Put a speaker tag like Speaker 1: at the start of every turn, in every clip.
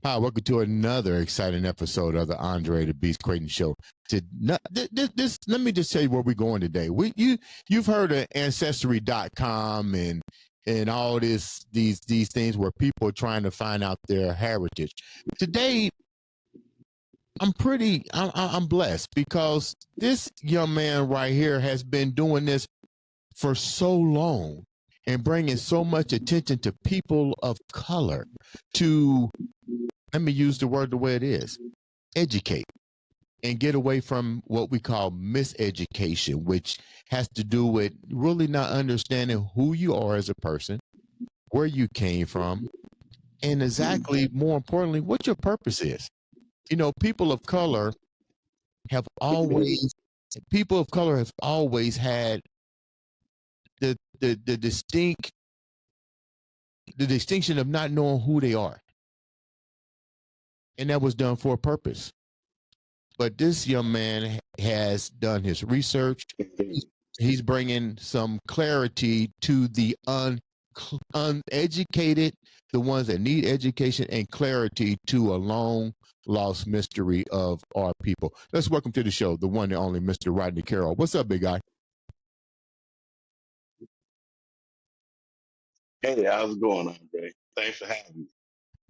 Speaker 1: Hi, welcome to another exciting episode of the Andre The Beast Crayton Show. Let me just tell you where we're going today. You've heard of Ancestry.com and all these things where people are trying to find out their heritage. Today, I'm blessed because this young man right here has been doing this for so long and bringing so much attention to people of color to, let me use the word the way it is, educate and get away from what we call miseducation, which has to do with really not understanding who you are as a person, where you came from, and exactly, more importantly, what your purpose is. You know, have always people of color have always had the distinction of not knowing who they are. And that was done for a purpose. But this young man has done his research. He's bringing some clarity to the uneducated, the ones that need education, and clarity to a long lost mystery of our people. Let's welcome to the show the one and only Mr. Rodney Carroll. What's up, big guy?
Speaker 2: Hey, how's it going, Andre? Thanks for having me.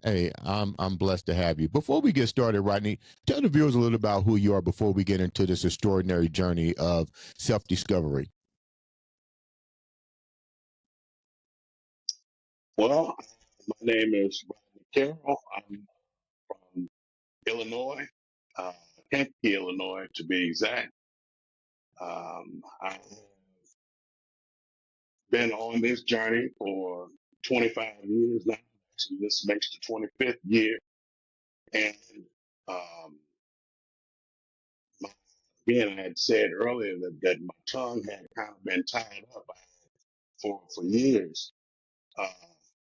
Speaker 1: Hey, I'm blessed to have you. Before we get started, Rodney, tell the viewers a little about who you are before we get into this extraordinary journey of self-discovery.
Speaker 2: Well, my name is Rodney Carroll. I'm from Illinois, Kentucky, Illinois, to be exact. I've been on this journey for 25 years now. Actually, this makes the 25th year. And um, again, I had said earlier that my tongue had kind of been tied up for years.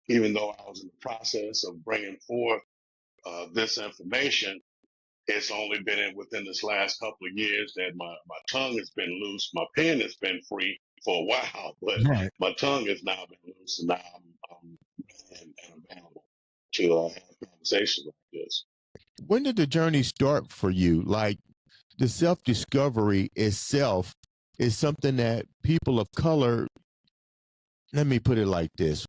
Speaker 2: Even though I was in the process of bringing forth this information, it's only been within this last couple of years that my tongue has been loose. My pen has been free for a while, but my tongue has now been loose, and now I'm available to have conversations like this.
Speaker 1: When did the journey start for you? Like, the self-discovery itself is something that people of color, let me put it like this,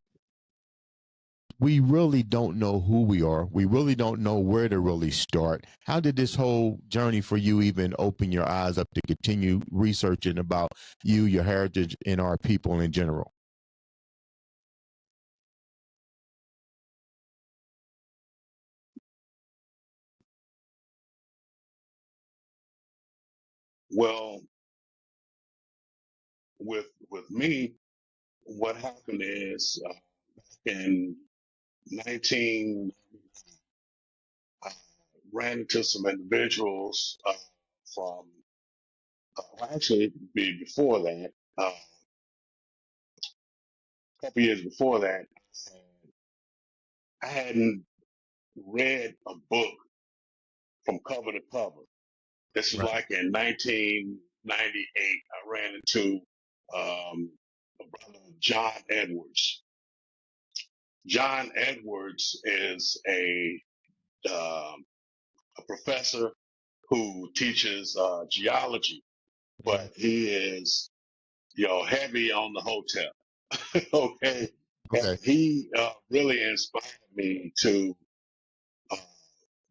Speaker 1: we really don't know who we are. We really don't know where to really start. How did this whole journey for you even open your eyes up to continue researching about you, your heritage, and our people in general?
Speaker 2: Well, with me, what happened is in 19, I ran into some individuals from, actually, before that, a couple years before that, I hadn't read a book from cover to cover. This is like in 1998. I ran into a brother, John Edwards. John Edwards is a professor who teaches geology, but he is, heavy on the hotel. Okay. And he really inspired me to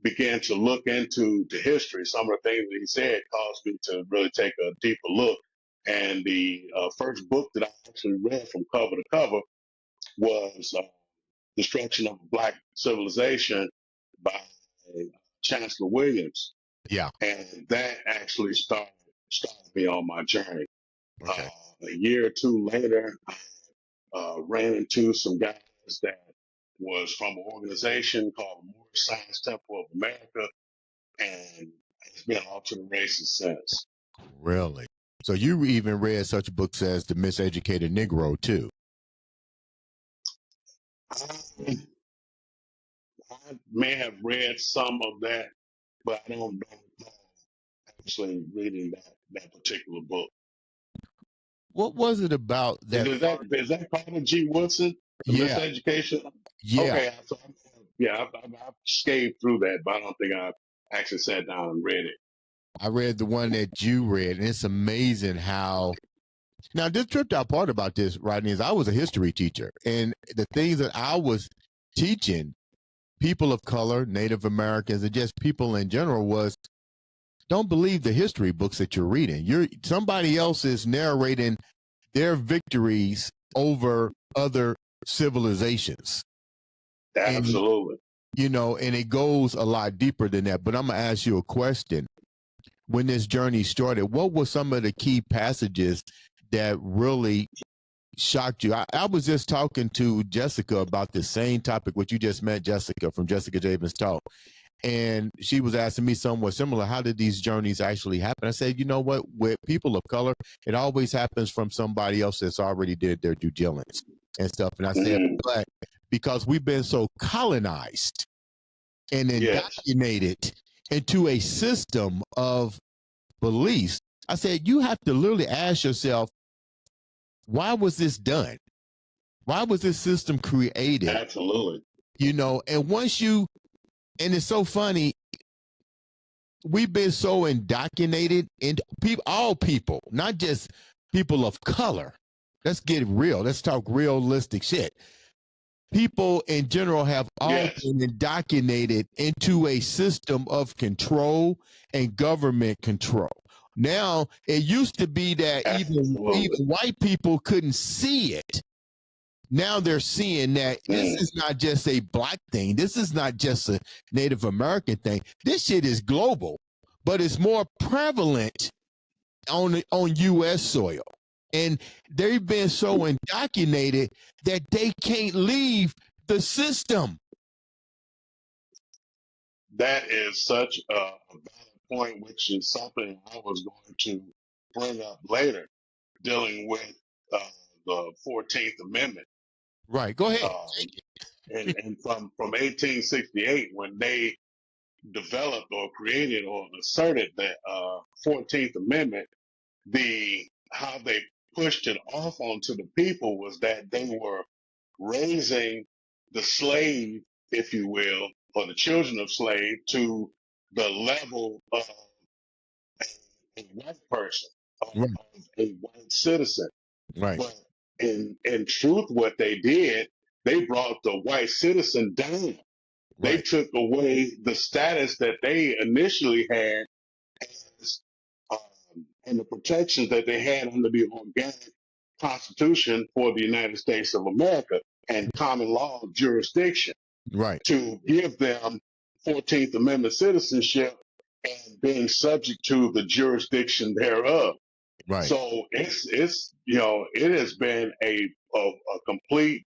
Speaker 2: begin to look into the history. Some of the things that he said caused me to really take a deeper look. And the first book that I actually read from cover to cover was Destruction of Black Civilization by Chancellor Williams.
Speaker 1: Yeah.
Speaker 2: And that actually started me on my journey. A year or two later, I ran into some guys that was from an organization called the Moorish Science Temple of America, and it's been all to the races since.
Speaker 1: Really? So you even read such books as The Miseducated Negro, too?
Speaker 2: I may have read some of that, but I don't know actually reading that particular book.
Speaker 1: What was it about that?
Speaker 2: Is that part of G. Woodson? The Miseducation?
Speaker 1: Yeah.
Speaker 2: Okay, so I've scaved through that, but I don't think I've actually sat down and read it.
Speaker 1: I read the one that you read, and it's amazing how. Now, this tripped out part about this, Rodney, is I was a history teacher, and the things that I was teaching people of color, Native Americans, and just people in general was don't believe the history books that you're reading. Somebody else is narrating their victories over other civilizations.
Speaker 2: Absolutely.
Speaker 1: And, and it goes a lot deeper than that. But I'm going to ask you a question. When this journey started, what were some of the key passages that really shocked you? I was just talking to Jessica about the same topic, what you just met Jessica from Jessica Javen's Talk. And she was asking me somewhat similar. How did these journeys actually happen? I said, you know what? With people of color, it always happens from somebody else that's already did their due diligence and stuff. And I said, but because we've been so colonized and indoctrinated into a system of beliefs, I said, you have to literally ask yourself, why was this done? Why was this system created?
Speaker 2: Absolutely.
Speaker 1: And once you, and it's so funny, we've been so indoctrinated into all people, not just people of color. Let's get real. Let's talk realistic shit. People in general have all been indoctrinated into a system of control and government control. Now, it used to be that even white people couldn't see it. Now they're seeing that this is not just a black thing. This is not just a Native American thing. This shit is global, but it's more prevalent on U.S. soil. And they've been so indoctrinated that they can't leave the system.
Speaker 2: That is such a valid point, which is something I was going to bring up later, dealing with the 14th Amendment.
Speaker 1: Right. Go ahead.
Speaker 2: And from 1868, when they developed or created or asserted that 14th Amendment, how they pushed it off onto the people was that they were raising the slave, if you will, or the children of slave to the level of a white person, of a white citizen.
Speaker 1: Right.
Speaker 2: But in truth, what they did, they brought the white citizen down. Right. They took away the status that they initially had as, and the protections that they had under the organic Constitution for the United States of America and common law jurisdiction.
Speaker 1: Right.
Speaker 2: To give them 14th Amendment citizenship and being subject to the jurisdiction thereof.
Speaker 1: Right.
Speaker 2: So it's it has been a complete.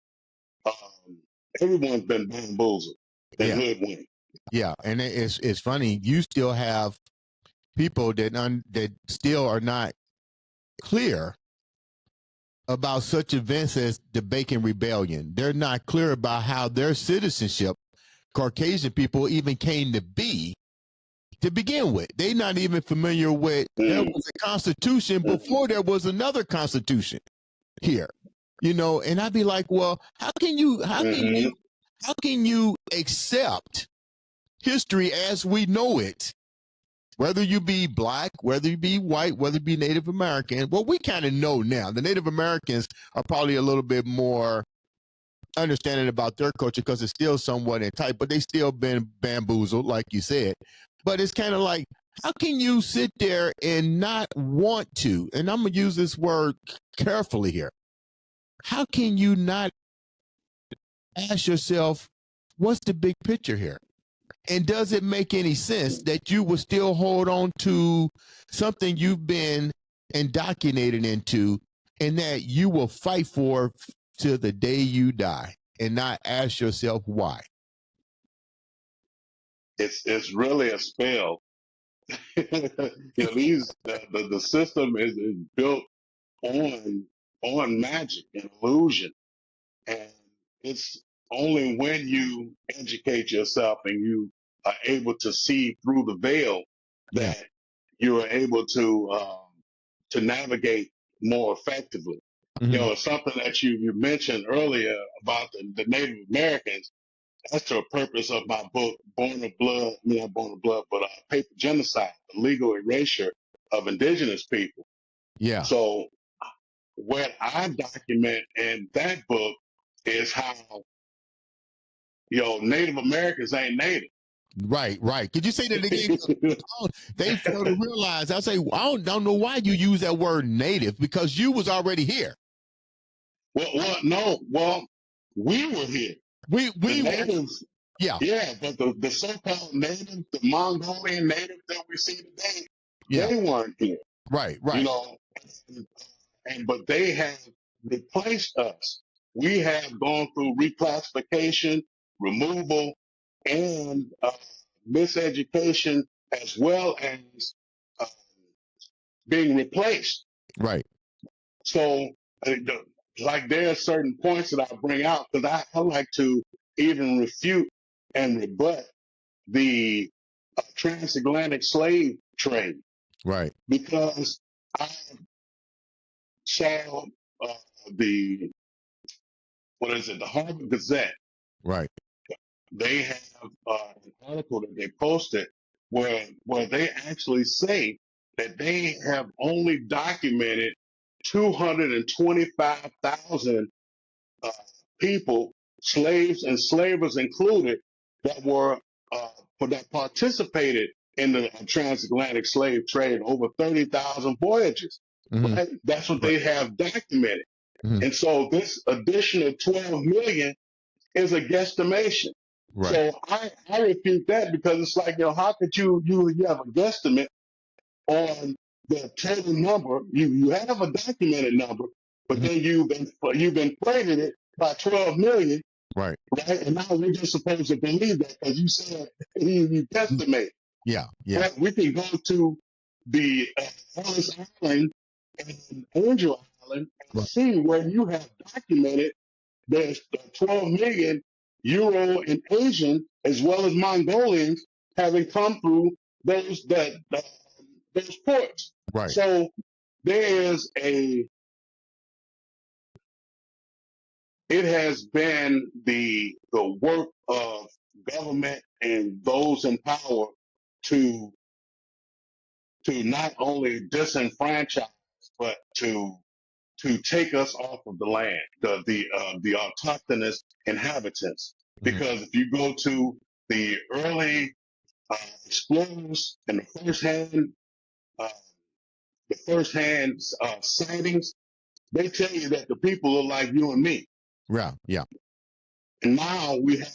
Speaker 2: Everyone's been bamboozled and hoodwinked.
Speaker 1: Yeah, and it's funny. You still have people that still are not clear about such events as the Bacon Rebellion. They're not clear about how their citizenship, Caucasian people, even came to be to begin with. They're not even familiar with there was a constitution before there was another constitution here. And I'd be like, well, how can you accept history as we know it? Whether you be black, whether you be white, whether you be Native American, well, we kind of know now. The Native Americans are probably a little bit more understanding about their culture because it's still somewhat in tight, but they still been bamboozled, like you said. But it's kind of like, how can you sit there and not want to, and I'm going to use this word carefully here, how can you not ask yourself, what's the big picture here? And does it make any sense that you will still hold on to something you've been indoctrinated into and that you will fight for till the day you die and not ask yourself why?
Speaker 2: It's really a spell. The system is built on magic and illusion, and it's only when you educate yourself and you are able to see through the veil that you are able to navigate more effectively. Something that you mentioned earlier about the Native Americans. that's the purpose of my book, Born of Blood. I mean, not Born of Blood, but Paper Genocide, the legal erasure of indigenous people.
Speaker 1: Yeah.
Speaker 2: So what I document in that book is how, Native Americans ain't native.
Speaker 1: Right. Could you say that again? They fail to realize. I say, I don't know why you use that word native, because you was already here.
Speaker 2: Well, we were here.
Speaker 1: We
Speaker 2: The natives,
Speaker 1: yeah.
Speaker 2: yeah, but the so-called native, the Mongolian native that we see today,
Speaker 1: Yeah.
Speaker 2: they weren't here.
Speaker 1: Right.
Speaker 2: But they have replaced us. We have gone through reclassification, removal, and miseducation, as well as uh, being replaced.
Speaker 1: Right.
Speaker 2: So, there are certain points that I bring out, because I like to even refute and rebut the transatlantic slave trade.
Speaker 1: Right.
Speaker 2: Because I saw the the Harvard Gazette.
Speaker 1: Right.
Speaker 2: They have an article that they posted where they actually say that they have only documented 225,000 people, slaves and slavers included, that were that participated in the transatlantic slave trade, over 30,000 voyages.
Speaker 1: Mm-hmm.
Speaker 2: Right? That's what they have documented.
Speaker 1: Mm-hmm.
Speaker 2: And so this additional 12 million is a guesstimation.
Speaker 1: Right.
Speaker 2: So I refute that, because it's like, how could you have a guesstimate on the total number? You have a documented number, but then you've inflated it by 12 million.
Speaker 1: Right.
Speaker 2: And now we're just supposed to believe that because you said you guesstimate.
Speaker 1: Yeah.
Speaker 2: But we can go to the Ellis Island and Angel Island and see where you have documented there's 12 million Euro and Asian, as well as Mongolians, having come through those ports.
Speaker 1: Right.
Speaker 2: So there is it has been the work of government and those in power to not only disenfranchise, but to take us off of the land, the autochthonous inhabitants. Because if you go to the early explorers and the first-hand sightings, they tell you that the people are like you and me.
Speaker 1: Yeah.
Speaker 2: And now we have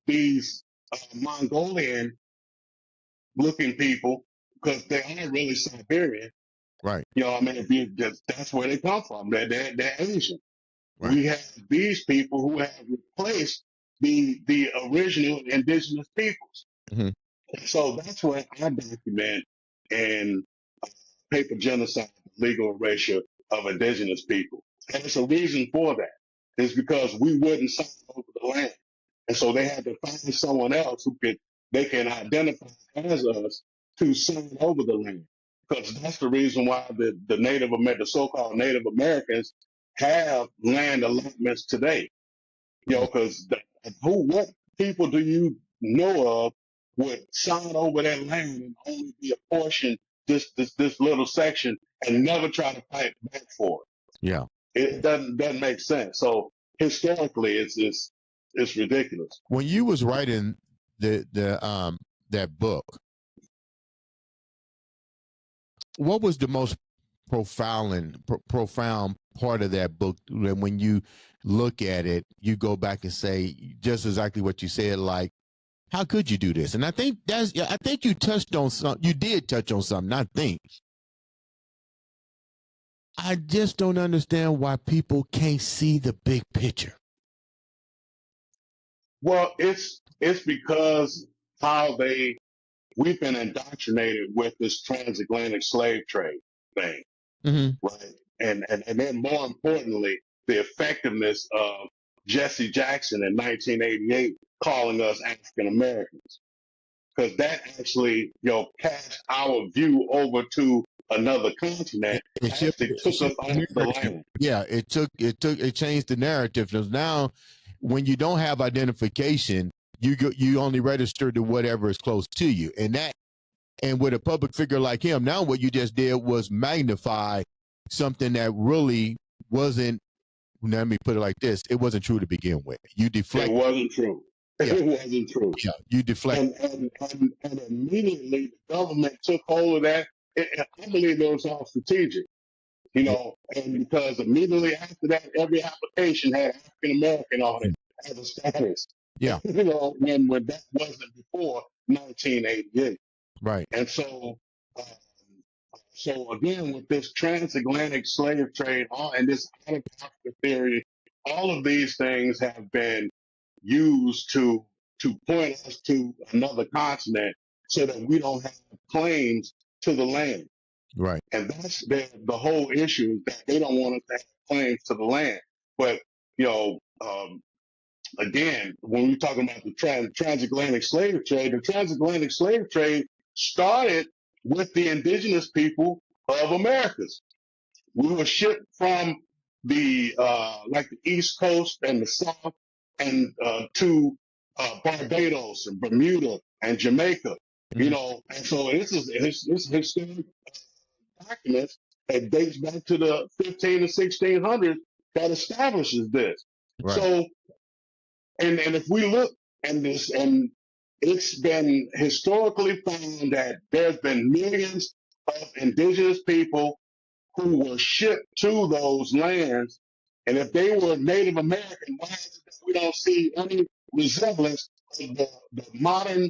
Speaker 2: these Mongolian-looking people, because they aren't really Siberian.
Speaker 1: Right.
Speaker 2: That's where they come from. They're Asian.
Speaker 1: Right.
Speaker 2: We have these people who have replaced the original indigenous peoples.
Speaker 1: Mm-hmm.
Speaker 2: So that's what I document in Paper Genocide, Legal Erasure of Indigenous People. And it's a reason for that. It's because we wouldn't sign over the land. And so they had to find someone else they can identify as us to sign over the land. Because that's the reason why the so-called Native Americans have land allotments today. Because what people do you know of would sign over that land and only be apportioned this little section and never try to fight back for it?
Speaker 1: Yeah.
Speaker 2: It doesn't make sense. So historically, it's ridiculous.
Speaker 1: When you was writing that book, what was the most profound part of that book? When you look at it, you go back and say just exactly what you said, like, how could you do this? And I think you touched on something. You did touch on something. I just don't understand why people can't see the big picture.
Speaker 2: Well, it's because we've been indoctrinated with this transatlantic slave trade thing, right? And then more importantly, the effectiveness of Jesse Jackson in 1988 calling us African Americans, because that actually cast our view over to another continent. It took us off the land.
Speaker 1: Yeah, it changed the narrative. Because now, when you don't have identification, you only register to whatever is close to you, and with a public figure like him, now what you just did was magnify something that really wasn't. Let me put it like this: it wasn't true to begin with. You deflect.
Speaker 2: It wasn't true.
Speaker 1: Yeah.
Speaker 2: It wasn't true.
Speaker 1: Yeah, you deflect.
Speaker 2: And immediately the government took hold of that. I believe it was all strategic, you know, and because immediately after that, every application had African American on it as a status.
Speaker 1: Yeah.
Speaker 2: You know, when that wasn't before 1988.
Speaker 1: Right.
Speaker 2: And so, so again, with this transatlantic slave trade and this out of Africa theory, all of these things have been used to point us to another continent so that we don't have claims to the land.
Speaker 1: Right.
Speaker 2: And that's the whole issue, is that they don't want us to have claims to the land. But, you know, again, when we're talking about the transatlantic slave trade, the transatlantic slave trade started with the indigenous people of Americas. We were shipped from the like the East Coast and the South, and to Barbados and Bermuda and Jamaica.
Speaker 1: Mm-hmm.
Speaker 2: You know, and so this historic documents that dates back to the 15 and 1600s that establishes this.
Speaker 1: Right.
Speaker 2: So, and if we look at this, and it's been historically found that there's been millions of indigenous people who were shipped to those lands. And if they were Native American, why is it that we don't see any resemblance of the modern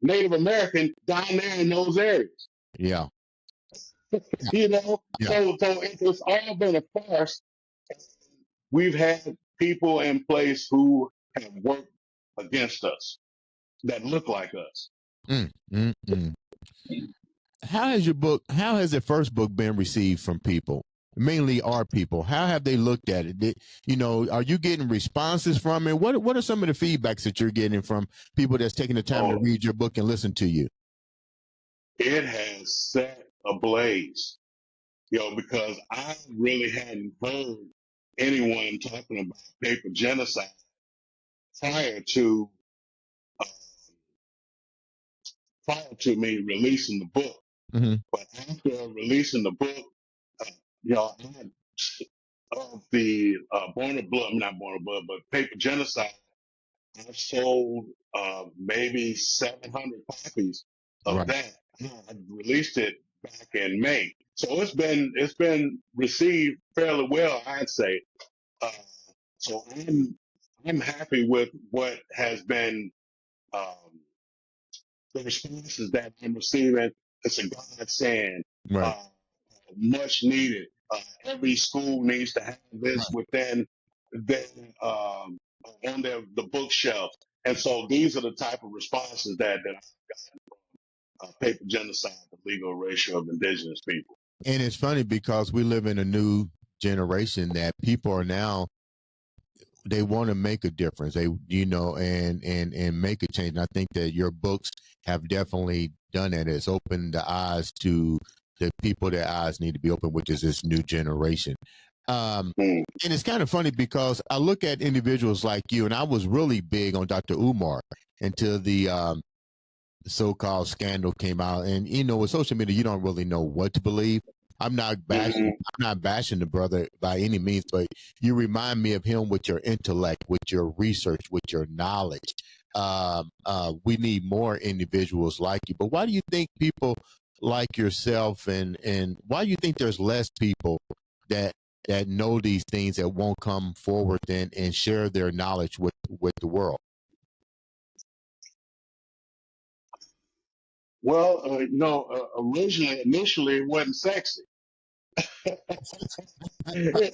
Speaker 2: Native American down there in those areas?
Speaker 1: Yeah.
Speaker 2: You know,
Speaker 1: Yeah.
Speaker 2: so it's all been a farce. We've had people in place who have worked against us that look like us.
Speaker 1: How has the first book been received from people? Mainly our people. How have they looked at it? You know, are you getting responses from it? What are some of the feedbacks that you're getting from people that's taking the time to read your book and listen to you?
Speaker 2: It has set ablaze, you know, because I really hadn't heard anyone talking about paper genocide prior to me releasing the book.
Speaker 1: Mm-hmm.
Speaker 2: But after releasing the book, you know, of the Born of Blood, not Born of Blood, but Paper Genocide, I've sold maybe 700 copies of that. I released it back in May, so it's been received fairly well, I'd say. So I'm happy with what has been the responses that I'm receiving. It's a godsend,
Speaker 1: Right.
Speaker 2: much needed. Every school needs to have this within their on the bookshelf. And so these are the type of responses that I've gotten from Paper Genocide, the legal erasure of indigenous people.
Speaker 1: And it's funny because we live in a new generation that people are now, they want to make a difference. They, you know, and make a change. And I think that your books have definitely done that. It's opened the eyes to the people that eyes need to be open, which is this new generation. And it's kind of funny because I look at individuals like you, and I was really big on Dr. Umar until the so-called scandal came out. And, you know, with social media, you don't really know what to believe. I'm not bashing the brother by any means, but you remind me of him with your intellect, with your research, with your knowledge. We need more individuals like you. But why do you think people like yourself, and why do you think there's less people that know these things that won't come forward and share their knowledge with the world?
Speaker 2: Well, you know, initially, it wasn't sexy. It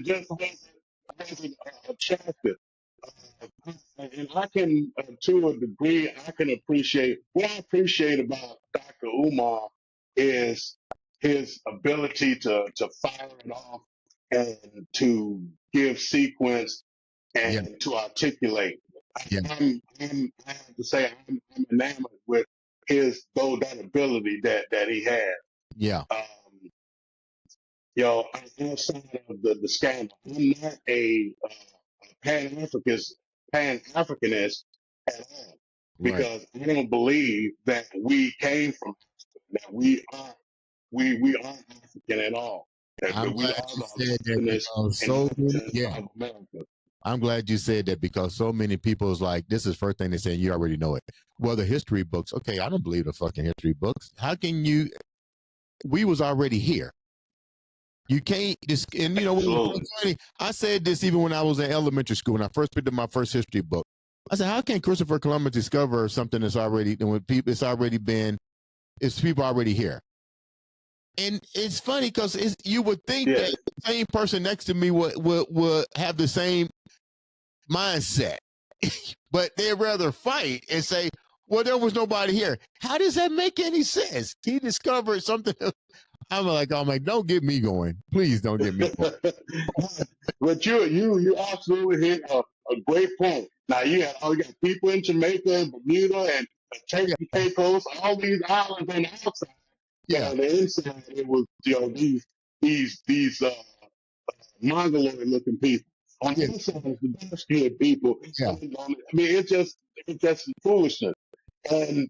Speaker 2: just wasn't attractive. And I can, to a degree, I can appreciate, what I appreciate about Dr. Umar is his ability to fire it off and to give sequence and to articulate. I have to say, I'm enamored with that ability that he has.
Speaker 1: Yeah.
Speaker 2: You know, outside of the scandal, I'm not a Pan-Africanist at all,
Speaker 1: Right.
Speaker 2: because I don't believe that we came from Africa, that we aren't African at all,
Speaker 1: I'm
Speaker 2: that we
Speaker 1: glad
Speaker 2: are
Speaker 1: you
Speaker 2: the
Speaker 1: said that
Speaker 2: Aborigines
Speaker 1: because so many,
Speaker 2: inhabitants
Speaker 1: yeah.
Speaker 2: of America.
Speaker 1: I'm glad you said that because so many people is like, this is the first thing they're saying, you already know it. Well, the history books, okay, I don't believe the fucking history books. How can you, we was already here. You can't just, and you know what was
Speaker 2: Absolutely.
Speaker 1: so funny? I said this even when I was in elementary school, when I first picked up my first history book. I said, how can Christopher Columbus discover something that's already, when people, it's already been, it's people already here? And it's funny because you would think
Speaker 2: Yeah.
Speaker 1: that the same person next to me would have the same mindset, but they'd rather fight and say, well, there was nobody here. How does that make any sense? He discovered something. I'm like, don't get me going. Please don't get me going.
Speaker 2: But you absolutely hit a great point. Now you got people in Jamaica and Bermuda and
Speaker 1: Yeah.
Speaker 2: Turkey, Caicos, all these islands on the outside, but
Speaker 1: Yeah.
Speaker 2: on the inside it was these mongoloid looking people. On the
Speaker 1: Yeah.
Speaker 2: inside it's the dark skinned people.
Speaker 1: Yeah.
Speaker 2: I mean it's just foolishness. And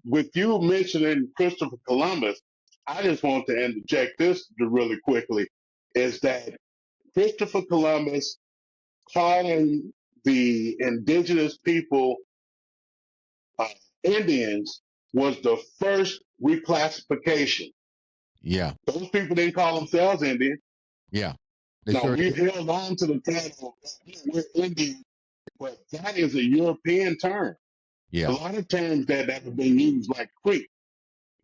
Speaker 2: with you mentioning Christopher Columbus, I just want to interject this really quickly, is that Christopher Columbus calling the indigenous people uh, Indians was the first reclassification.
Speaker 1: Yeah.
Speaker 2: Those people didn't call themselves Indians.
Speaker 1: Yeah. They
Speaker 2: Now
Speaker 1: sure
Speaker 2: we
Speaker 1: did.
Speaker 2: held on to the title, we're Indian, but that is a European term. A
Speaker 1: Yeah.
Speaker 2: lot of terms that have been used, like Creek,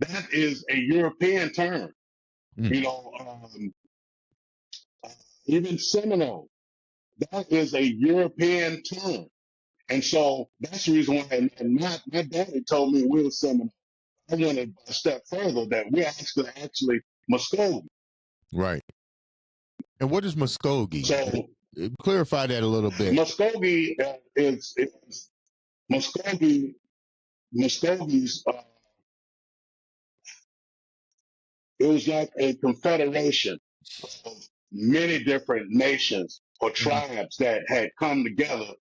Speaker 2: that is a European term.
Speaker 1: Mm.
Speaker 2: You know, uh, even Seminole, that is a European term. And so that's the reason why, and my daddy told me we were Seminole. I went a step further that we're actually Muskogee.
Speaker 1: Right. And what is Muskogee?
Speaker 2: So
Speaker 1: Clarify that a little bit.
Speaker 2: Muskogee is Muskogee, Muskogee's, it was like a confederation of many different nations or
Speaker 1: Mhm.
Speaker 2: tribes that had come together,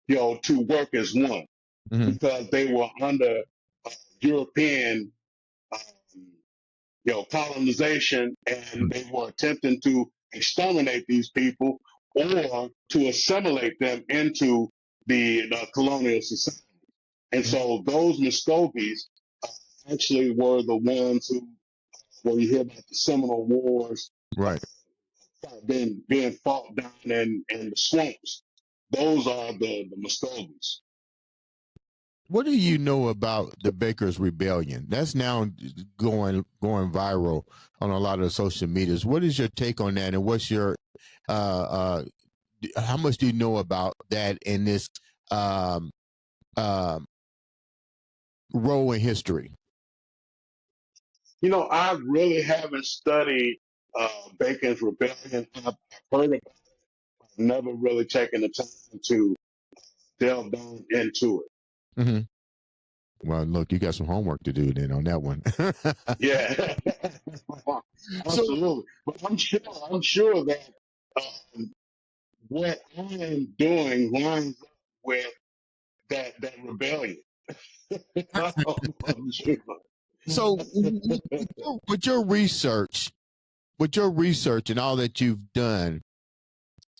Speaker 2: to work as one,
Speaker 1: Mhm.
Speaker 2: because they were under European, um, colonization, and they were attempting to exterminate these people or to assimilate them into the colonial society. And
Speaker 1: Mhm.
Speaker 2: so those Muskogees uh, actually were the ones who, when you hear about the Seminole Wars,
Speaker 1: Right.
Speaker 2: being fought down in the swamps, those are the Muskogees.
Speaker 1: What do you know about the Baker's Rebellion? That's now going viral on a lot of social medias. What is your take on that, and what's your how much do you know about that in this um, um, role in history?
Speaker 2: I really haven't studied Bacon's Rebellion. I've heard about it, never really taken the time to delve down into it.
Speaker 1: Mm-hmm. Well, look, you got some homework to do then on that one.
Speaker 2: Yeah,
Speaker 1: So,
Speaker 2: absolutely. But I'm sure that um, what I am doing lines up with that rebellion. I'm sure.
Speaker 1: so with your research, and all that you've done,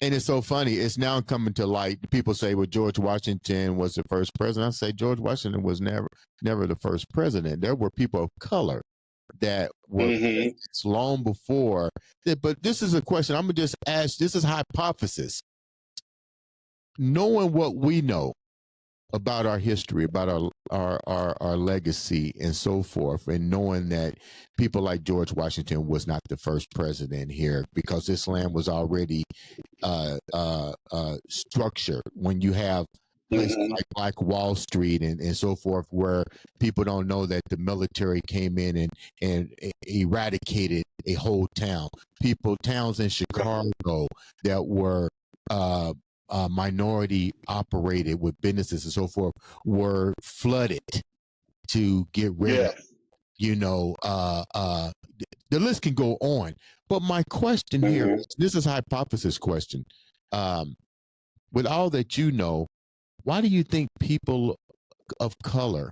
Speaker 1: and it's so funny, it's now coming to light. People say, well, George Washington was the first president. I say George Washington was never the first president. There were people of color that were
Speaker 2: Hmm.
Speaker 1: presidents long before. But this is a question I'm gonna just ask. This is hypothesis. Knowing what we know about our history, about our legacy and so forth, and knowing that people like George Washington was not the first president here because this land was already structured. When you have places
Speaker 2: Hmm.
Speaker 1: like Black Wall Street and so forth, where people don't know that the military came in and eradicated a whole town. Towns in Chicago that were minority operated with businesses and so forth were flooded to get rid of,
Speaker 2: Yeah.
Speaker 1: the list can go on. But my question here,
Speaker 2: Hmm.
Speaker 1: this is a hypothesis question. Um, with all that you know, why do you think people of color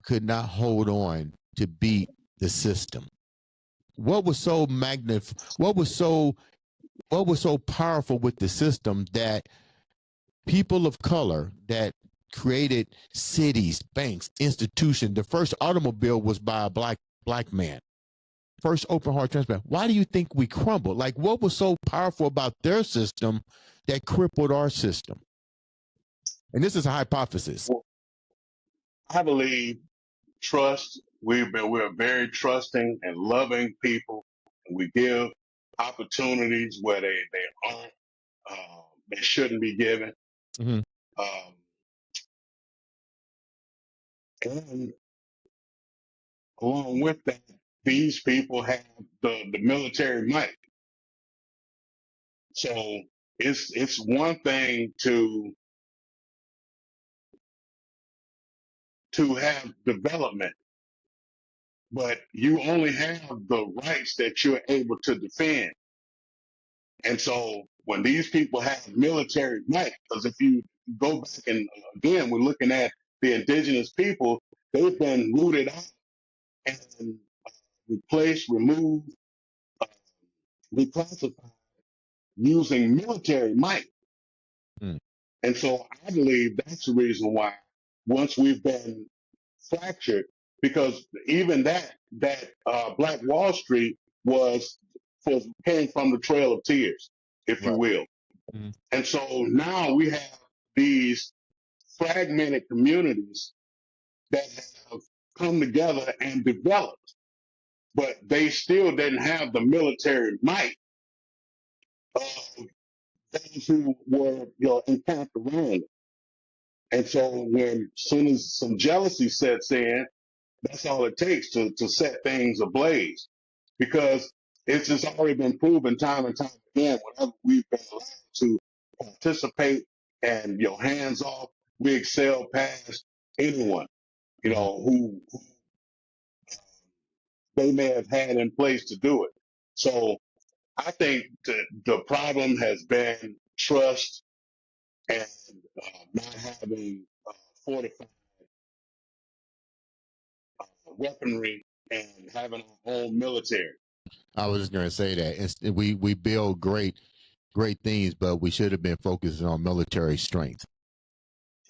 Speaker 1: could not hold on to beat the system? What was so what was so powerful with the system that people of color that created cities, banks, institutions? The first automobile was by a black man. First open heart transplant. Why do you think we crumbled? Like, what was so powerful about their system that crippled our system? And this is a hypothesis.
Speaker 2: Well, I believe trust. We're very trusting and loving people, and we give opportunities where they aren't they shouldn't be given.
Speaker 1: Mhm.
Speaker 2: Um, and along with that, these people have the military might. So it's one thing to have development, but you only have the rights that you're able to defend. And so when these people have military might, because if you go back and again, we're looking at the indigenous people, they've been rooted out and replaced, removed, uh, reclassified using military might.
Speaker 1: Mm.
Speaker 2: And so I believe that's the reason why once we've been fractured, because even that Black Wall Street came from the Trail of Tears, if you
Speaker 1: Right.
Speaker 2: will.
Speaker 1: Mhm.
Speaker 2: And so now we have these fragmented communities that have come together and developed, but they still didn't have the military might of those who were, encamped around it. And so when soon as some jealousy sets in, that's all it takes to set things ablaze. Because it's just already been proven time and time again, whenever we've been allowed to participate and hands off, we excel past anyone,
Speaker 1: Mhm.
Speaker 2: who they may have had in place to do it. So I think the problem has been trust and not having fortified weaponry and having our own military.
Speaker 1: I was just going to say that we build great things, but we should have been focusing on military strength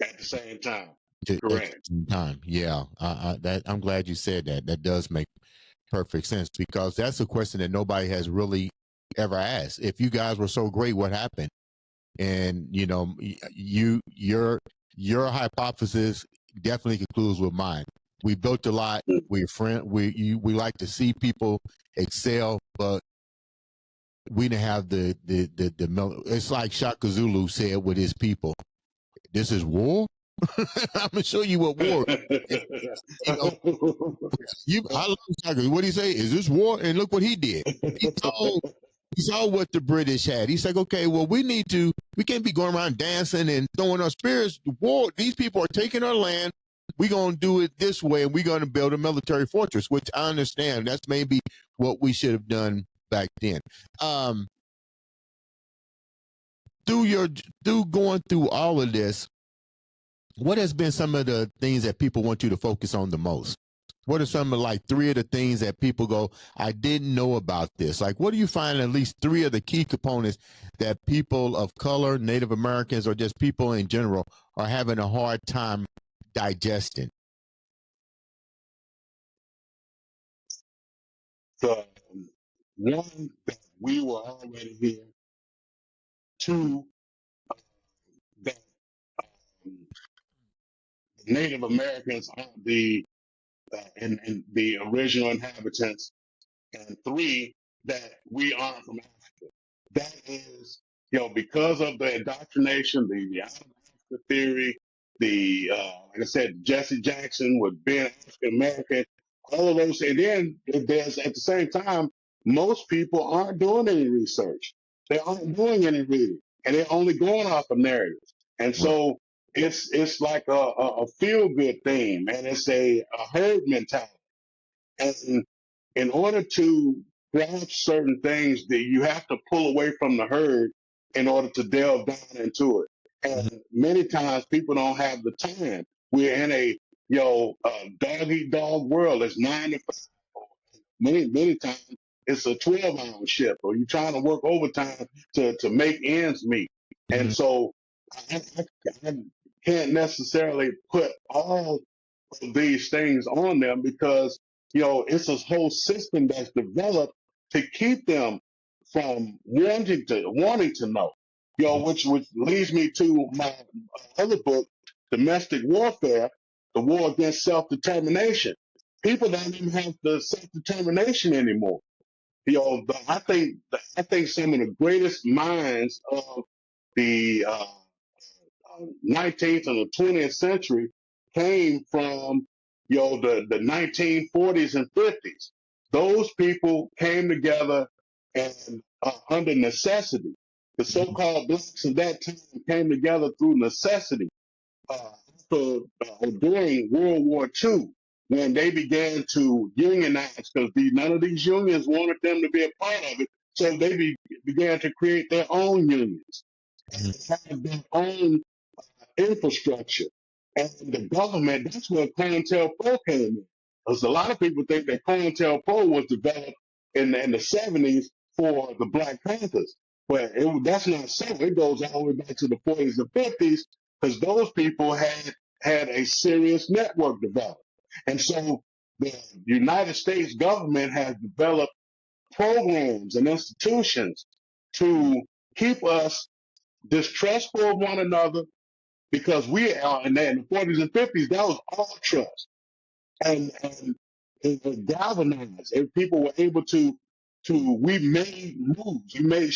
Speaker 2: At the same time.
Speaker 1: at the
Speaker 2: Correct.
Speaker 1: same time. Yeah, I'm glad you said that. That does make perfect sense, because that's a question that nobody has really ever asked. If you guys were so great, what happened? And your hypothesis definitely concludes with mine. We built a lot. We're friend. We like to see people excel, but we didn't have the it's like Shaka Zulu said with his people. This is war. I'm gonna show you what war is. You know, I love Shaka. What did he say? Is this war? And look what he did. He saw what the British had. He's like, okay, well, we can't be going around dancing and throwing our spears. The war, these people are taking our land. We're going to do it this way, and we're going to build a military fortress, which I understand. That's maybe what we should have done back then. Through going through all of this, what has been some of the things that people want you to focus on the most? What are some of like three of the things that people go, I didn't know about this? Like, what do you find at least three of the key components that people of color, Native Americans, or just people in general are having a hard time digesting?
Speaker 2: The one, that we were already here. Two, that um, Native Americans are and the original inhabitants. And three, that we aren't from Africa. That is, because of the indoctrination, the out of Africa theory, like I said, Jesse Jackson with being African American, all of those. And then there's at the same time, most people aren't doing any research. They aren't doing any reading, and they're only going off of narratives. And
Speaker 1: Right.
Speaker 2: so it's like a feel good thing, and it's a herd mentality. And in order to grasp certain things, that you have to pull away from the herd in order to delve down into it. And many times people don't have the time. We're in a dog eat dog world. It's 9 to 5. Many times it's a 12-hour shift, or you're trying to work overtime to make ends meet. And
Speaker 1: Mhm.
Speaker 2: so I can't necessarily put all of these things on them because it's a whole system that's developed to keep them from wanting to know. Which leads me to my other book, Domestic Warfare, the War Against Self-Determination. People don't even have the self-determination anymore. I think some of the greatest minds of the 19th and the 20th century came from the 1940s and 50s. Those people came together and under necessity. The so-called blacks of that time came together through necessity. During World War II, when they began to unionize, because none of these unions wanted them to be a part of it, so they began to create their own unions
Speaker 1: Mhm.
Speaker 2: and have their own infrastructure. And the government, that's where COINTELPRO came in. Because a lot of people think that COINTELPRO was developed in the 70s for the Black Panthers. But that's not so. It goes all the way back to the 40s and 50s because those people had a serious network developed. And so the United States government has developed programs and institutions to keep us distrustful of one another, because we are in the 40s and 50s, that was all trust. And it galvanized. And people were able we made moves, we made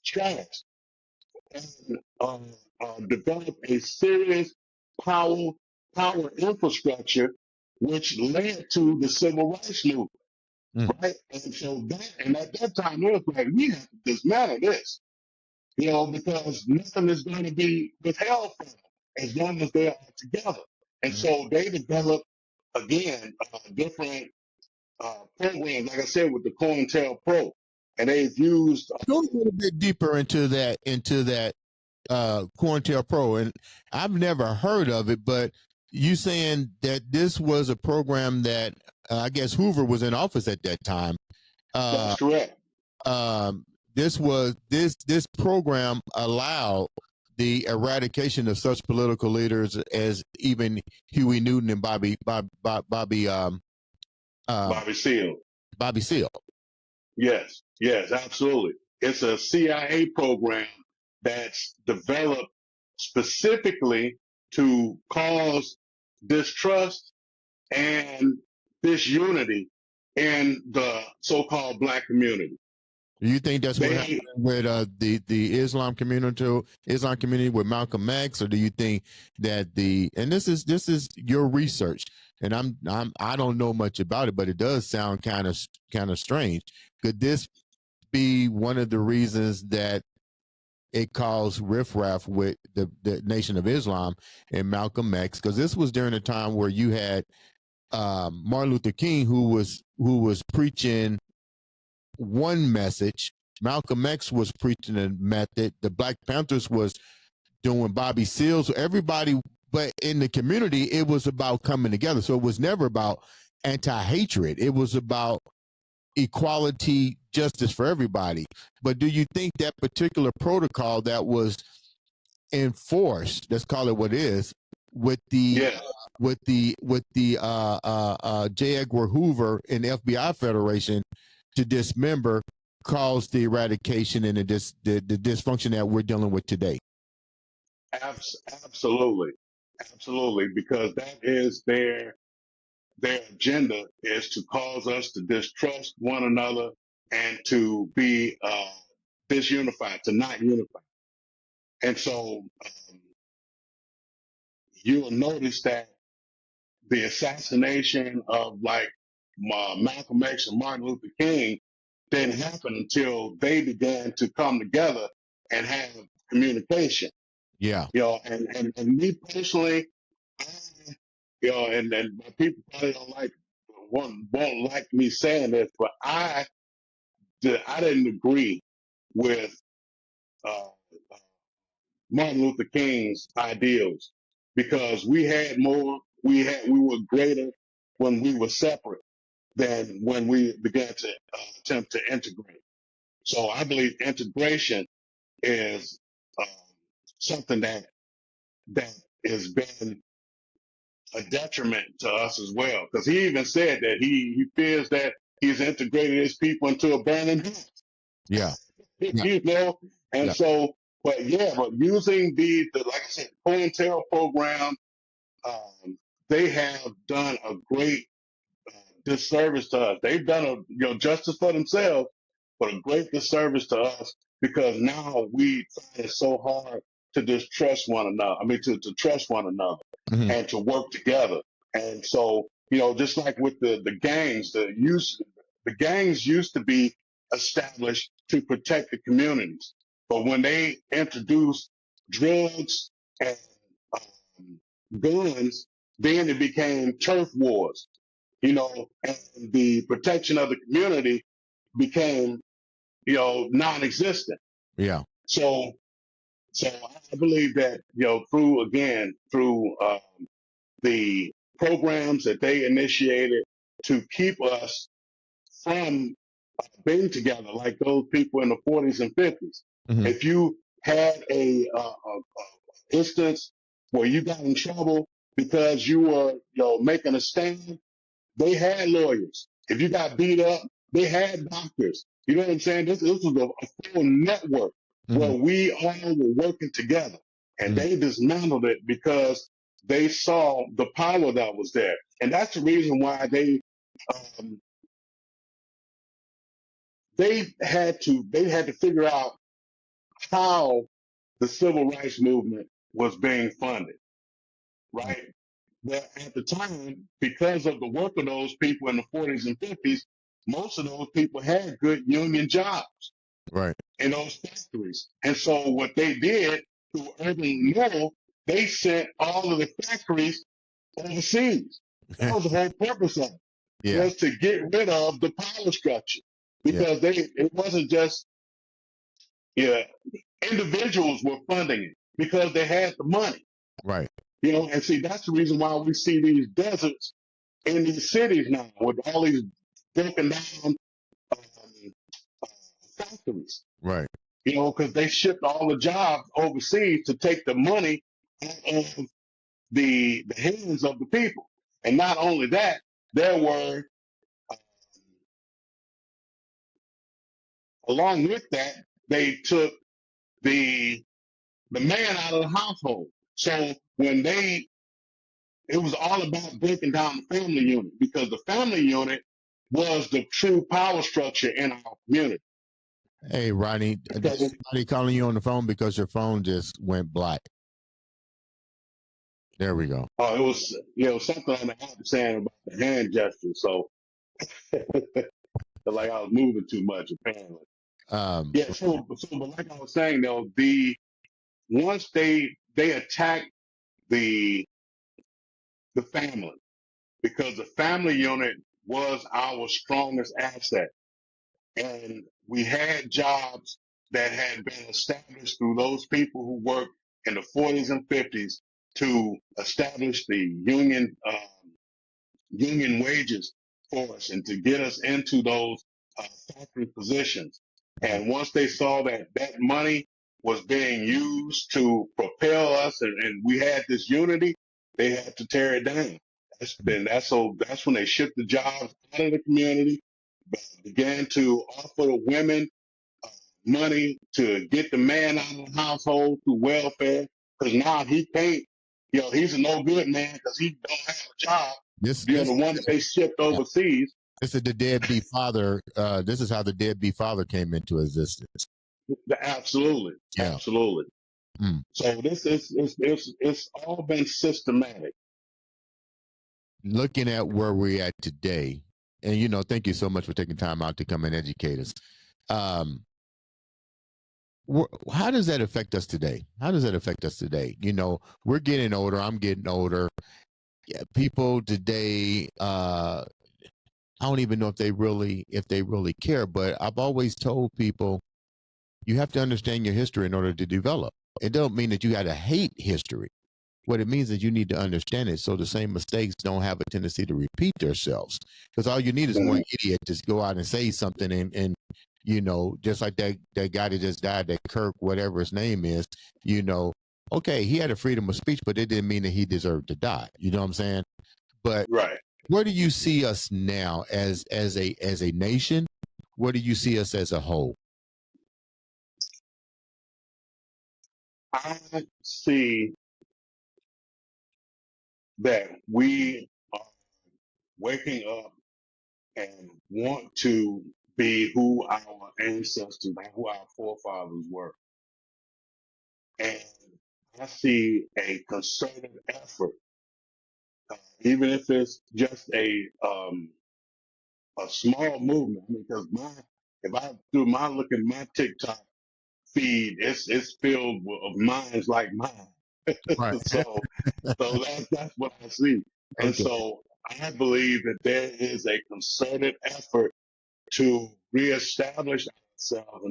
Speaker 2: strides, and developed a serious power, power infrastructure, which led to the civil rights movement,
Speaker 1: Mm.
Speaker 2: right? And at that time, it was like, we have to dismantle this. Because nothing is going to be withheld from them as long as they are together. And
Speaker 1: Mhm.
Speaker 2: so they developed, again, different programs, like I said, with the COINTELPRO. And they've used,
Speaker 1: Go a little bit deeper into that COINTELPRO, and I've never heard of it, but you saying that this was a program that I guess Hoover was in office at that time.
Speaker 2: that's
Speaker 1: Uh,
Speaker 2: correct.
Speaker 1: um, this program allowed the eradication of such political leaders as even Huey Newton and um,
Speaker 2: Bobby Seale.
Speaker 1: Bobby Seale.
Speaker 2: Yes, absolutely. It's a CIA program that's developed specifically to cause distrust and disunity in the so-called black community.
Speaker 1: Do you think that's what happened
Speaker 2: They
Speaker 1: with the Islam community with Malcolm X, or do you think that and this is your research, and I don't know much about it, but it does sound kind of strange. Could this be one of the reasons that it caused riffraff with the Nation of Islam and Malcolm X? Because this was during a time where you had Martin Luther King, who was preaching one message. Malcolm X was preaching a method. The Black Panthers was doing Bobby Seals. So everybody, but in the community, it was about coming together. So it was never about anti-hatred. It was about equality, justice for everybody. But do you think that particular protocol that was enforced, let's call it what it is, with the
Speaker 2: yeah,
Speaker 1: J. Edgar Hoover and the FBI Federation to dismember caused the eradication and the dysfunction that we're dealing with today?
Speaker 2: absolutely, absolutely, because that is their agenda, is to cause us to distrust one another and to be disunified, to not unify. And so you will notice that the assassination of like Malcolm X and Martin Luther King didn't happen until they began to come together and have communication.
Speaker 1: Yeah.
Speaker 2: And me personally, I, and people probably won't like me saying this, but I didn't agree with uh, Martin Luther King's ideals, because we had more, we were greater when we were separate than when we began to attempt to integrate. So I believe integration is um, something that has been a detriment to us as well. Because he even said that he fears that he's integrated his people into a burning house.
Speaker 1: Yeah. Yeah.
Speaker 2: You know, and
Speaker 1: Yeah.
Speaker 2: so, but using the like I said, COINTEL program, they have done a great disservice to us. They've done justice for themselves, but a great disservice to us, because now we find it so hard to distrust one another. I mean, to trust one another
Speaker 1: Mhm.
Speaker 2: and to work together. And so, just like with the gangs, the gangs used to be established to protect the communities. But when they introduced drugs and um, guns, then it became turf wars, and the protection of the community became, non-existent.
Speaker 1: Yeah.
Speaker 2: So, so I believe that, through the programs that they initiated to keep us from being together like those people in the 40s and 50s.
Speaker 1: Mhm.
Speaker 2: If you had a instance where you got in trouble because you were, making a stand, they had lawyers. If you got beat up, they had doctors. You know what I'm saying? This was a full network where
Speaker 1: Mhm.
Speaker 2: we all were working together, and
Speaker 1: Mhm.
Speaker 2: they dismantled it because they saw the power that was there, and that's the reason why um, they had to figure out how the civil rights movement was being funded, right? But at the time, because of the work of those people in the 40s and 50s, most of those people had good union jobs
Speaker 1: Right.
Speaker 2: in those factories. And so what they did through urban renewal, they sent all of the factories overseas. That was the whole purpose of it,
Speaker 1: Yeah.
Speaker 2: was to get rid of the power structure.
Speaker 1: Yeah.
Speaker 2: Because it wasn't just, yeah, individuals were funding it because they had the money,
Speaker 1: Right.
Speaker 2: and see, that's the reason why we see these deserts in these cities now with all these broken down um, factories,
Speaker 1: Right.
Speaker 2: because they shipped all the jobs overseas to take the money out of the hands of the people. And not only that, there were, uh, along with that, they took the man out of the household. So it was all about breaking down the family unit, because the family unit was the true power structure in our community.
Speaker 1: Hey, Rodney,
Speaker 2: Okay.
Speaker 1: is somebody calling you on the phone because your phone just went black? There we go.
Speaker 2: It was, something on the app saying about the hand gesture. So, like I was moving too much, apparently.
Speaker 1: Um,
Speaker 2: Yeah. But like I was saying, though, once they attacked the family, because the family unit was our strongest asset, and we had jobs that had been established through those people who worked in the 40s and 50s to establish the union wages for us and to get us into those factory positions. And once they saw that that money was being used to propel us, and we had this unity, they had to tear it down. That's when they shipped the jobs out of the community, began to offer the women money to get the man out of the household through welfare, because now he can't, he's a no good man because he don't have a job.
Speaker 1: this
Speaker 2: The
Speaker 1: this
Speaker 2: one that they shipped overseas.
Speaker 1: this is the deadbeat father. This is how the deadbeat father came into existence.
Speaker 2: Absolutely,
Speaker 1: Yeah.
Speaker 2: absolutely.
Speaker 1: Mm.
Speaker 2: So this is it's all been systematic.
Speaker 1: Looking at where we're at today, and thank you so much for taking time out to come and educate us. How does that affect us today? How does that affect us today? We're getting older. I'm getting older. Yeah, people today, I don't even know if they really care, but I've always told people you have to understand your history in order to develop. It don't mean that you got to hate history. What it means is you need to understand it so the same mistakes don't have a tendency to repeat themselves. Because all you need is one idiot to go out and say something and just like that guy that just died, that Kirk, whatever his name is, okay, he had a freedom of speech, but it didn't mean that he deserved to die. You know what I'm saying? But
Speaker 2: Right.
Speaker 1: where do you see us now as a nation? Where do you see us as a whole?
Speaker 2: I see that we are waking up and want to be who our ancestors, who our forefathers were. And I see a concerted effort, even if it's just a small movement. I mean, because if I do my look at my TikTok feed, it's filled of minds like mine.
Speaker 1: Right.
Speaker 2: So that's what I see. And
Speaker 1: Okay.
Speaker 2: so I believe that there is a concerted effort to reestablish ourselves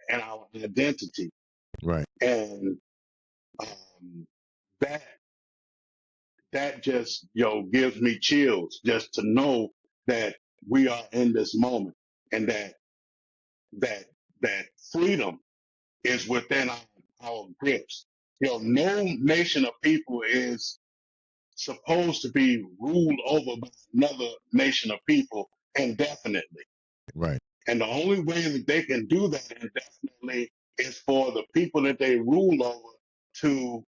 Speaker 2: and our identity.
Speaker 1: Right.
Speaker 2: And um, that that just gives me chills just to know that we are in this moment and that that freedom is within our grips. No nation of people is supposed to be ruled over by another nation of people indefinitely.
Speaker 1: Right.
Speaker 2: And the only way that they can do that indefinitely is for the people that they rule over to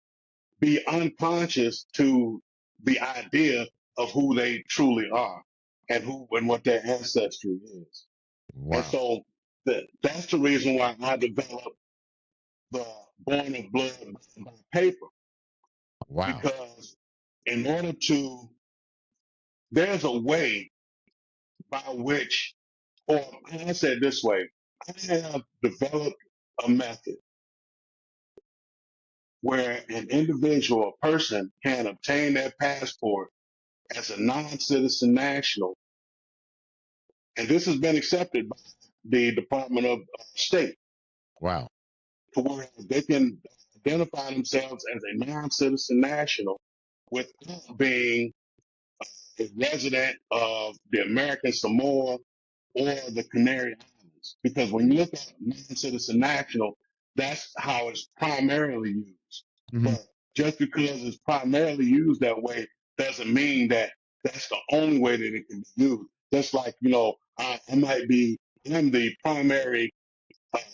Speaker 2: be unconscious to the idea of who they truly are and what their ancestry is. And
Speaker 1: Wow.
Speaker 2: so that's the reason why I developed the Born of Blood by paper,
Speaker 1: Wow.
Speaker 2: because in order there's a way by which, or I say it this way, I have developed a method where an individual, a person, can obtain their passport as a non-citizen national, and this has been accepted by the Department of State,
Speaker 1: Wow.
Speaker 2: to where they can identify themselves as a non-citizen national without being a resident of the American Samoa or the Canary Islands. Because when you look at non-citizen national, that's how it's primarily used.
Speaker 1: Mhm.
Speaker 2: But just because it's primarily used that way doesn't mean that that's the only way that it can be used. Just like, I might be, I'm the primary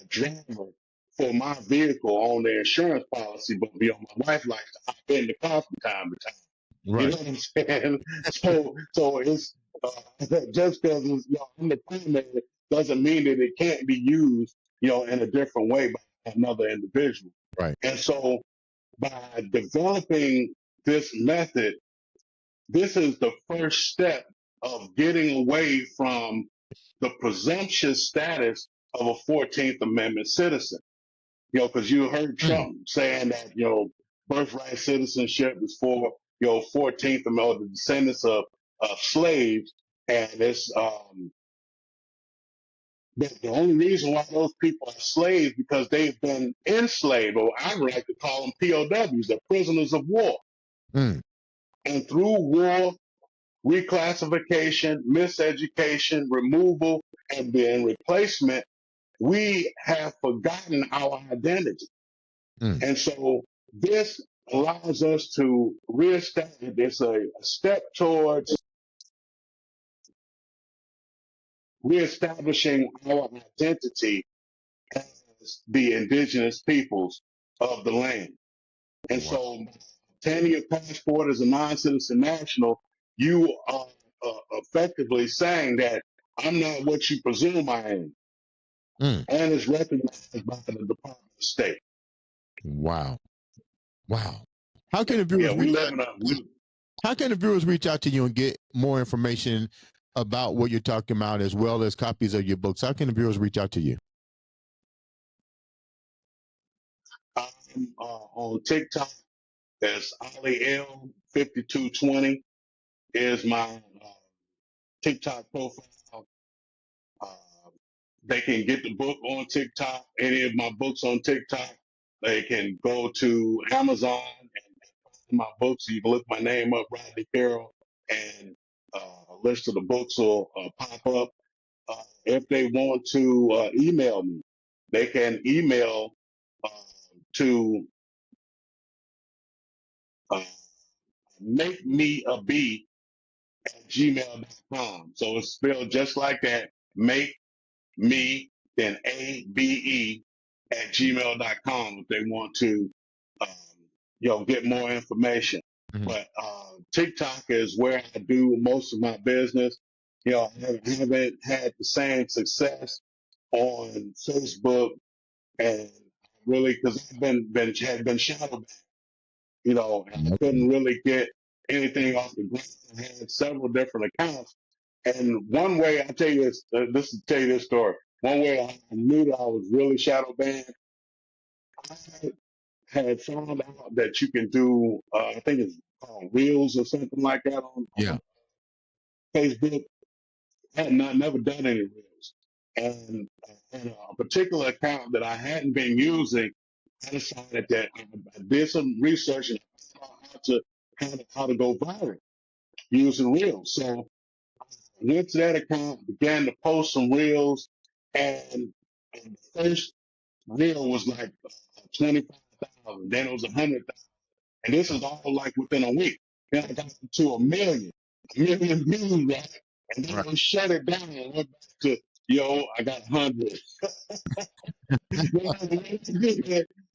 Speaker 2: driver for my vehicle on the insurance policy, but my wife likes to hop in the car from time to time. You
Speaker 1: Right.
Speaker 2: know what I'm saying? So it's just because I'm the primary doesn't mean that it can't be used, in a different way by another individual.
Speaker 1: Right.
Speaker 2: And so by developing this method, this is the first step of getting away from the presumptuous status of a 14th Amendment citizen. Because you heard
Speaker 1: Mm.
Speaker 2: Trump saying that, birthright citizenship is for, 14th Amendment, the descendants of slaves. And it's, the only reason why those people are slaves because they've been enslaved, or I like to call them POWs, they're prisoners of war.
Speaker 1: Mm.
Speaker 2: And through war, reclassification, miseducation, removal, and then replacement, we have forgotten our identity.
Speaker 1: Mm.
Speaker 2: And so this allows us to reestablish, it's a step towards reestablishing our identity as the indigenous peoples of the land. And
Speaker 1: Wow.
Speaker 2: so obtaining your passport as a non-citizen national, you are effectively saying that I'm not what you presume I am.
Speaker 1: Mm.
Speaker 2: And it's recognized by the Department of State.
Speaker 1: Wow. Wow. How can
Speaker 2: Yeah,
Speaker 1: the viewers
Speaker 2: we
Speaker 1: reach
Speaker 2: live
Speaker 1: out?
Speaker 2: in a,
Speaker 1: How can the viewers reach out to you and get more information about what you're talking about, as well as copies of your books? How can the viewers reach out to you?
Speaker 2: I'm on TikTok. As Ali L 5220 is my TikTok profile. Uh, they can get the book on TikTok, any of my books on TikTok. They can go to Amazon and find my books. You can look my name up, Rodney Carroll, and a list of the books will pop up. If they want to email me, they can email uh, to uh, makemeab@gmail.com. So it's spelled just like that. Make me, then ABE @gmail.com if they want to, um, get more information.
Speaker 1: Mhm.
Speaker 2: But TikTok is where I do most of my business. I haven't had the same success on Facebook, and really because I've had been shadow banned, and I couldn't really get anything off the ground. I had several different accounts, and one way I tell you this to tell you this story. One way I knew that I was really shadow banned, I had found out that you can do, I think it's called Reels or something like that
Speaker 1: Yeah.
Speaker 2: on Facebook. I had never done any Reels. And a particular account that I hadn't been using, I decided that I did some research and I found out how to go viral using Reels. So I went to that account, began to post some Reels, and the first reel was like 25,000, then it was 100,000. And this is all like within a week. Then I got to a million views, right? And then
Speaker 1: Right.
Speaker 2: we shut it down and went back to, I got 100.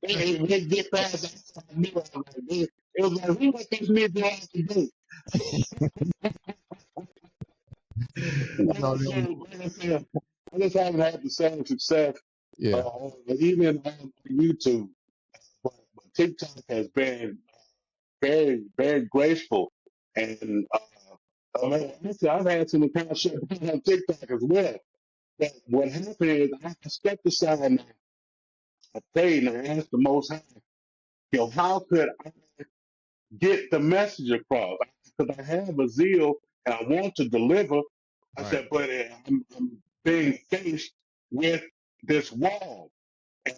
Speaker 2: They get past that. It was like, who let this nigga to do?
Speaker 1: No,
Speaker 2: So, like I said, I just haven't had the same success,
Speaker 1: yeah.
Speaker 2: even on YouTube. But TikTok has been very, very graceful. And honestly, I've had some accounts shut down on TikTok as well. But what happened is I stepped aside and I prayed and I asked the Most High, how could I get the message across? Because I have a zeal and I want to deliver. I
Speaker 1: Right.
Speaker 2: said, but I'm being faced with this wall. And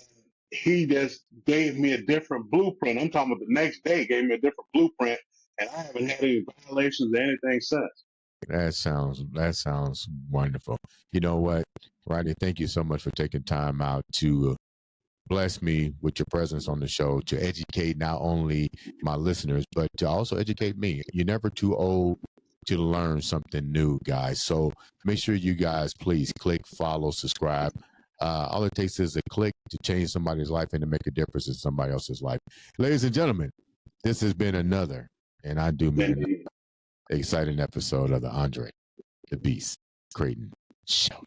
Speaker 2: he just gave me a different blueprint. I'm talking about the next day, gave me a different blueprint. And I haven't had any violations or anything since.
Speaker 1: That sounds wonderful. You know what, Rodney? Thank you so much for taking time out to bless me with your presence on the show to educate not only my listeners but to also educate me. You're never too old to learn something new, guys. So make sure you guys please click, follow, subscribe. All it takes is a click to change somebody's life and to make a difference in somebody else's life. Ladies and gentlemen, this has been another, and I do mean another,
Speaker 2: Indeed.
Speaker 1: exciting episode of the Andre The Beast Crayton Show.